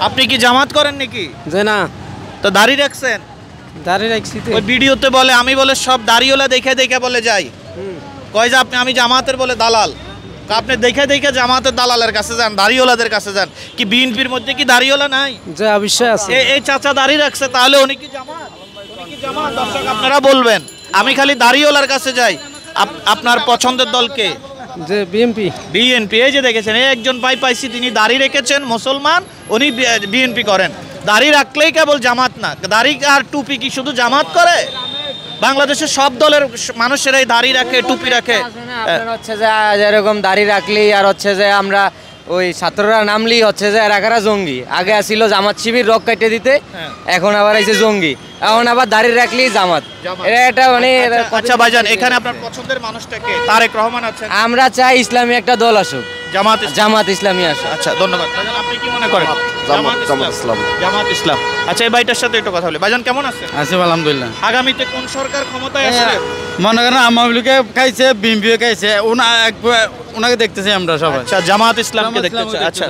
আপনি কি জামাত করেন নাকি? যে না, তো দাড়ি রাখছেন? দাড়ি রাখছি তো। ওই ভিডিওতে বলে, আমি বলে সব দাড়িওয়ালা দেখে দেখে বলে যাই, কয় যে আমি জামাতের বলে দালাল। আপনি দেখে দেখে জামাতের দালালের কাছে যান, দাড়িওয়ালাদের কাছে যান। কি বিএনপির মধ্যে কি দাড়িওয়ালা নাই? যে অবশ্যই আছে। এই চাচা দাড়ি রাখছে, তাহলে উনি কি জামাত? উনি কি জামাত? দর্শক আপনারা বলবেন। আমি খালি দাড়িওয়ালার কাছে যাই। আপনার পছন্দের দলকে? যে বিএনপি। বিএনপি। এই যে দেখেছেন, এই একজন পাইছি, তিনি দাড়ি রেখেছেন, মুসলমান, উনি বিএনপি করেন। দাড়ি রাখলেই কেবল জামাত না, দাড়ি আর টুপি কি শুধু জামাত করে? বাংলাদেশের সব দলের মানুষেরাই দাড়ি রাখে, টুপি রাখে। হচ্ছে যে যেরকম দাড়ি রাখলেই আর হচ্ছে যে আমরা ওই ছাত্ররা নামলেই হচ্ছে যে এরাকারা জঙ্গি। আগে আসছিল জামাত শিবির রক কাটে দিতে, এখন আবার এসে জঙ্গি, এখন আবার দাড়ি রাখলেই জামাত। এটা মানে আচ্ছা ভাইজান, এখানে আপনার পছন্দের মানুষটাকে? তারেক রহমান আছেন। আমরা চাই ইসলামী একটা দল আসুক, জামাত ইসলামী আসুক। আচ্ছা, ধন্যবাদ ভাইজান। আপনি কি মনে করেন? জামাত ইসলাম। আচ্ছা, এই ভাইটার সাথে একটু কথা বলি। ভাইজান কেমন আছেন? আছি আলহামদুলিল্লাহ। আগামীতে কোন সরকার ক্ষমতায় আসলে? মনে করেন আওয়ামী লীগে খাইছে, বিএনপিও খাইছে, ওনাকে দেখতেছি আমরা সবাই। আচ্ছা, জামাত ইসলামকে দেখতেছি। আচ্ছা।